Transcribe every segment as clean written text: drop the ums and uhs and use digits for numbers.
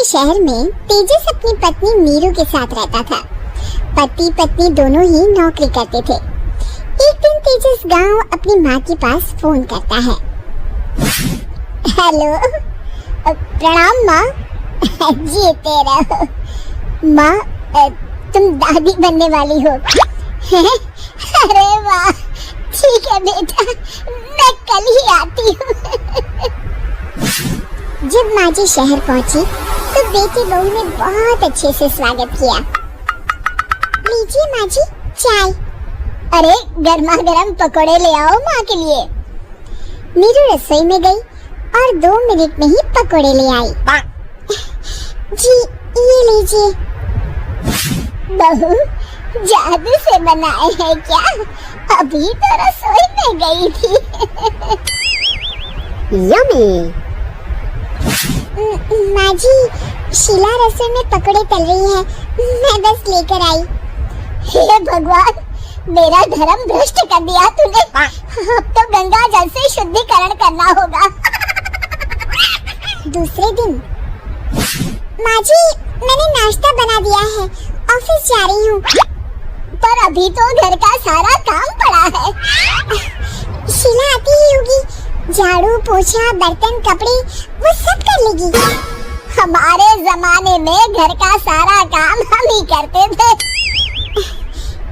के शहर में तेजस अपनी पत्नी नीरू के साथ रहता था। पति पत्नी दोनों ही नौकरी करते थे। एक दिन तेजस गांव अपनी माँ के पास फोन करता है। हेलो, प्रणाम माँ। जीते रहो माँ, तुम दादी बनने वाली हो। अरे वाह, ठीक है बेटा, मैं कल ही आती हूँ। जब माँ जी शहर पहुंची तो बेटी बहू ने बहुत अच्छे से स्वागत किया। लीजिए माँ जी चाय। अरे गर्मा गर्म पकोड़े ले आओ माँ के लिए। नीरू रसोई में गई और 2 मिनट में ही पकोड़े ले आई। जी ये लीजिए। बहू जादू से बनाए हैं क्या? अभी तो रसोई में गई थी। यम्मी। माँ जी, शीला रसोई में पकोड़े तल रही है, मैं बस लेकर आई। हे भगवान, मेरा धर्म भ्रष्ट कर दिया तूने। अब तो गंगा जल से शुद्धिकरण करना होगा। दूसरे दिन, माँ जी मैंने नाश्ता बना दिया है, ऑफिस जा रही हूँ। पर अभी तो घर का सारा काम पड़ा है। शीला आती ही होगी, झाड़ू पोछा बर्तन कपड़े वो सब कर लेगी। हमारे जमाने में घर का सारा काम हम ही करते थे।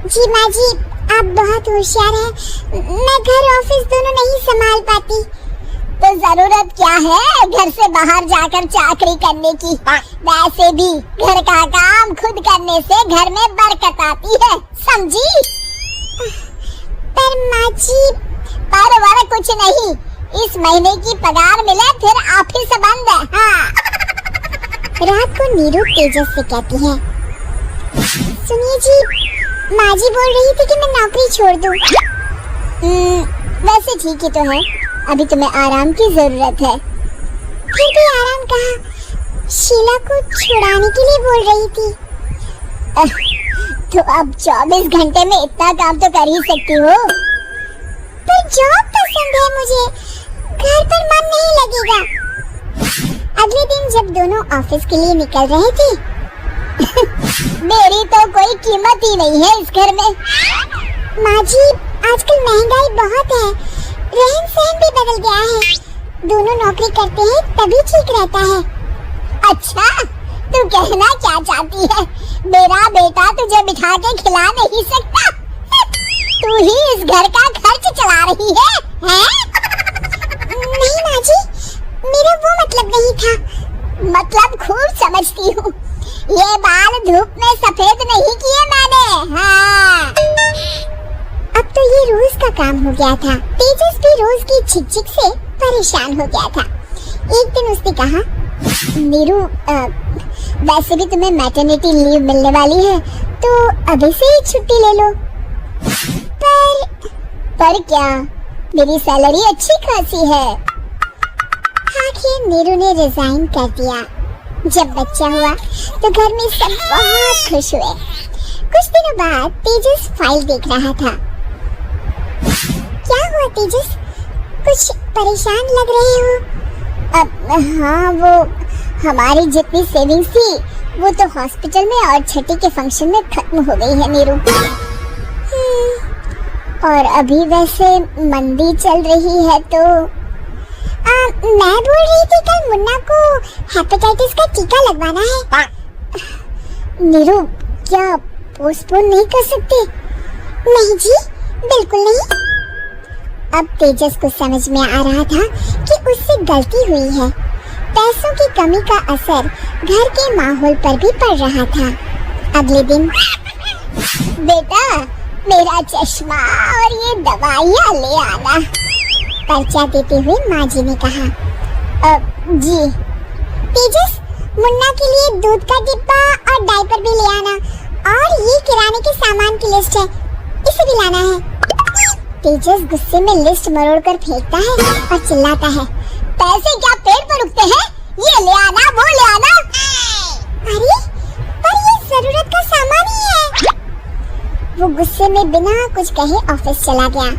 जी माँ जी, आप बहुत होशियार हैं। मैं घर ऑफिस दोनों नहीं संभाल पाती। तो जरूरत क्या है घर से बाहर जाकर चाकरी करने की? वैसे भी घर का काम खुद करने से घर में बरकत आती है, समझी? पर माँ जी, पर कुछ नहीं, इस महीने की पगार मिले फिर ऑफिस बंद है। हाँ। रात को नीरू तेजस से कहती है, सुनिए जी, माँ जी बोल रही थी कि मैं नौकरी छोड़ दूं। वैसे ठीक ही तो है, अभी तुम्हें आराम की जरूरत है। फिर भी आराम कहाँ, शीला को छुड़ाने के लिए बोल रही थी। तो अब 24 घंटे में इतना काम तो कर ही सकती हो। पर जॉब पसंद है मुझे, घर पर मन नहीं लगेगा। अगले दिन जब दोनों ऑफिस के लिए निकल रहे थे, मेरी तो कोई कीमत ही नहीं है इस घर में। माँ जी, आजकल महंगाई बहुत है, रहन सहन भी बदल गया है। दोनों नौकरी करते हैं तभी ठीक रहता है। अच्छा, तू कहना क्या चाहती है? मेरा बेटा तुझे बिठा के खिला नहीं सकता? तू ही इस घर का खर्च चला रही है, हैं? नहीं माँ जी, मेरा वो मतलब नहीं था। मतलब खूब समझती हूँ, ये बाल धूप में सफेद नहीं किए मैंने। हाँ। अब तो ये रोज का काम हो गया था। तेजस भी रोज की झिकझिक से परेशान हो गया था। एक दिन उसने कहा, नीरू, वैसे भी तुम्हें मैटरनिटी लीव मिलने वाली है, तो अभी से ही छुट्टी ले लो। पर क्या, मेरी सैलरी अच्छी खासी है। आखिर नीरू ने रिजाइन कर दिया। जब बच्चा हुआ तो घर में सब बहुत खुश हुए। कुछ दिनों बाद तेजस फाइल देख रहा था। क्या हुआ तेजस, कुछ परेशान लग रहे हो? हाँ, वो हमारी जितनी सेविंग्स थी वो तो हॉस्पिटल में और छठी के फंक्शन में खत्म हो गई है नीरू। और अभी वैसे मंदी चल रही है तो मैं बोल रही थी कल मुन्ना को हेपेटाइटिस का टीका लगवाना है। नीरू, क्या पोस्टपोन नहीं कर सकते? नहीं जी, बिल्कुल नहीं। अब तेजस को समझ में आ रहा था कि उससे गलती हुई है। पैसों की कमी का असर घर के माहौल पर भी पड़ रहा था। अगले दिन, बेटा मेरा चश्मा और ये दवाइयाँ ले आना, पर्चा देते हुए माँ जी ने कहा। जी। तेजस, मुन्ना के लिए दूध का डिब्बा और डायपर भी ले आना, और ये किराने के सामान की लिस्ट है, इसे भी लाना है। तेजस गुस्से में लिस्ट मरोड़ कर फेंकता है और चिल्लाता है, पैसे क्या पेड़ पर उगते हैं? ये ले आना, वो ले आना। अरे, पर ये जरूरत का सामान ही है। वो गुस्से में बिना कुछ कहे ऑफिस चला गया।